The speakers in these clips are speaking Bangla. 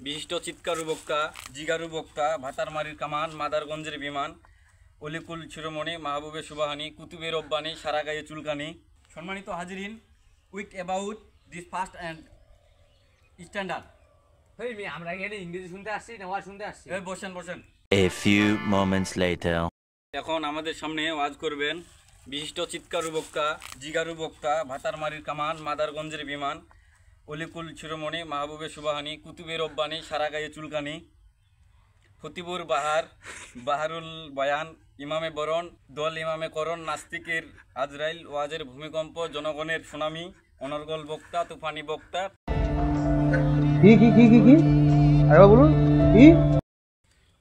বিশিষ্ট চিৎকারু বক্তা, জিগারু বক্তা, ভাতারমারির কামান, মাদারগঞ্জের বিমান, অলিকুল শিরোমণি, মাহবুবে সুবাহানি, কুতুবের রব্বানি, সারা গায়ে চুলকানি। সম্মানিত হাজিরিন, week about this first and standard. আমরা এখানে ইংরেজি শুনতে আসছি না ওয়াজ শুনতে আসছি? বসেন বসেন। A few moments later. এখন আমাদের সামনে ওয়াজ করবেন বিশিষ্ট চিৎকারু বক্তা, জিগারু বক্তা, ভাতারমারির কামান, মাদারগঞ্জের বিমান, অলিকুল শিরোমণি, মাহবুবে সুবাহানি, কুতুবের রব্বানি, সারা গায়ে চুলকানি, ফতিবুর বাহার, বাহারুল বয়ান, ইমামে বরণ, দল ইমামে করণ, নাস্তিকের আজরাইল, ওয়াজের ভূমিকম্প, জনগণের সুনামি, অনর্গল বক্তা, তুফানি বক্তা।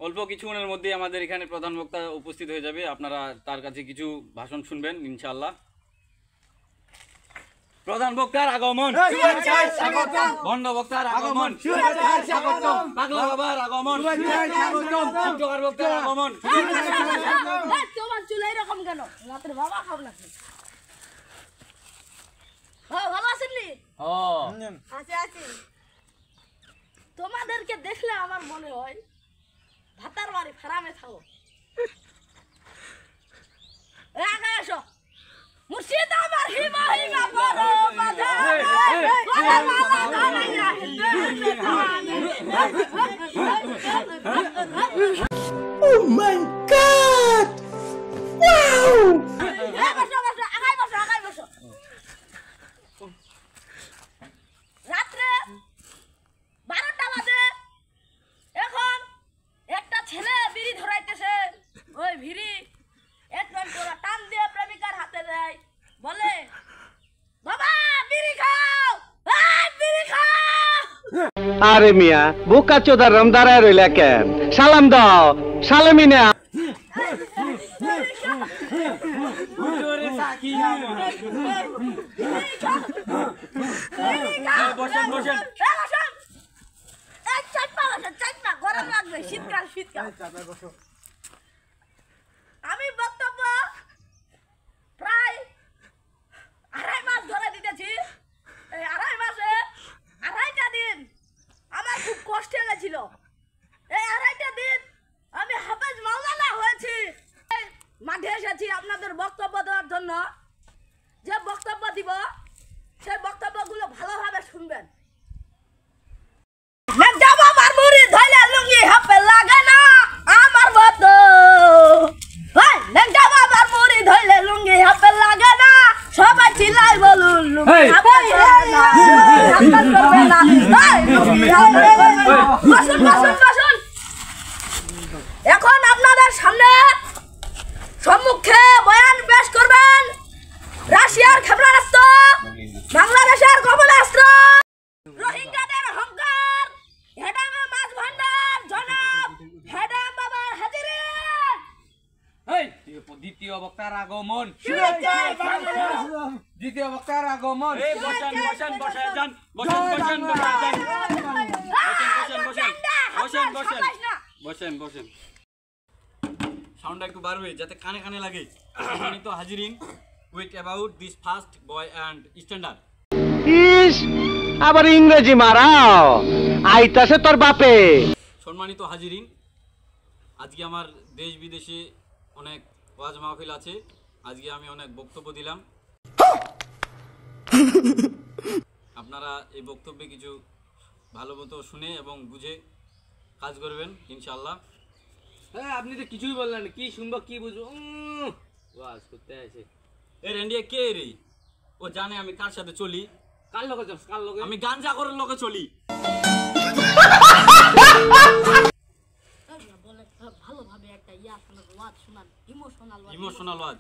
অল্প কিছুক্ষণের মধ্যে আমাদের এখানে প্রধান বক্তা উপস্থিত হয়ে যাবে। আপনারা তার কাছে কিছু ভাষণ শুনবেন ইনশাআল্লাহ। প্রধান বক্তার আগমন, বন্ড বক্তার আগমন, পাগলা বাবার আগমন, শিক্ষক বক্তার আগমন। তোমার চুল এরকম কেন? রাতের বাবা খাব নাকি? ভালো আছেননি? আছি। তোমাদেরকে দেখলে আমার মনে হয় ভাতার বাড়ি ফারামে থাকো। আগে এসো। মুর্শিদ আমার হিমা হিমা বড় বাধা। Oh my God! Wow! আগাই বসো। রাত্রে 12টা বাজে। এখন একটা ছেলে বিড়ি ধরাইতেছে। ওই বিড়ি একজন করে টান দিয়ে প্রেমিকার হাতে দেয়, বলে বাবা বিড়ি খাও, বিড়ি খাও। আরে মিয়া বোকা চোদা রমদারায় রইলা কেন? সালাম দাও, সালামি না। গরম লাগবে, শীতকাল। আমি বক্তব্য প্রায় 2.5 মাস ধরে দিতেছি। এই 2.5 মাসে 2.5টা দিন আমার খুব কষ্ট গেছিল। এই 2.5টা দিন আমি হাফেজ মাওলানা হয়েছি। মাঠে এসেছি আপনাদের বক্তব্য দেওয়ার জন্য। যে বক্তব্য দিব সেই বক্তব্যগুলো ভালোভাবে শুনবেন। আমার মুড়ি ধইলে লুঙ্গি হাপে লাগে না আমার বত। আমার মুড়ি ধইলে লুঙ্গি হাপে লাগে না, সবাই চিল্লাই বলুন লুঙ্গি হাপে লাগে না। বসুন। এখন আপনাদের সামনে সম্মুখে বয়ান পেশ করবেন রাশিয়ার ক্ষেপণাস্ত্র, বাংলাদেশের ক্ষেপণাস্ত্র, রোহিঙ্গাদের অহংকার, হেডামে মাছ ভান্ডার জনাব হেডাম বাবার হাজিরিন। দ্বিতীয় বক্তার আগমন। বসেন। সাউন্ডটা একটু বাড়বে যাতে কানে কানে লাগে। সম্মানিত হাজিরিন, week about this first boy and standard. ইস আবার ইংরেজি মারাও, আইতাছে তোর বাপে। সম্মানিত হাজিরিন, আজকে আমার দেশ বিদেশে অনেক ওয়াজ মাহফিল আছে। আজকে আমি অনেক বক্তব্য দিলাম। আপনারা এই বক্তব্যে কিছু ভালো মতো শুনে এবং বুঝে কাজ করবেন ইনশাআল্লাহ। হ্যাঁ, আপনি তো কিছুই বললেন, কি শুনবো কি বুঝবো? ওয়াজ করতে আছে। এ রেন্ডিয়া কে রে? ও জানে আমি কার সাথে চলি। কার লগে যাস? কার লগে? আমি গাঞ্জা করার লগে চলি। ভালোভাবে একটা ওয়াজ শোনান, ইমোশনাল ওয়াজ।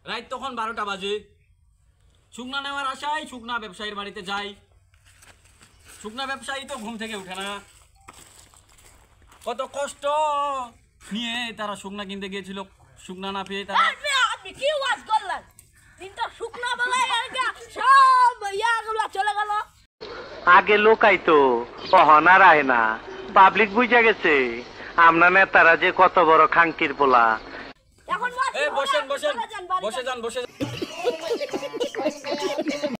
রাত তখন 12টা বাজে। শুকনা নেওয়ার আশায় শুকনা ব্যবসায়ীর বাড়িতে যাই। শুকনা ব্যবসায়ী তো ঘুম থেকে উঠে না। কত কষ্ট নিয়ে তারা শুকনা কিনতে গিয়েছিল। শুকনা না পেয়ে তারা আপনি কি ওয়াজ করলেন? তিনটা শুকনা বলে সব ইয়াগুলো চলে গেল। আগে লোক আইতো, অহনার আয় না। পাবলিক বুঝা গেছে আমরা নেতারা যে কত বড় খাঙ্কির পোলা। এখন বসে যান।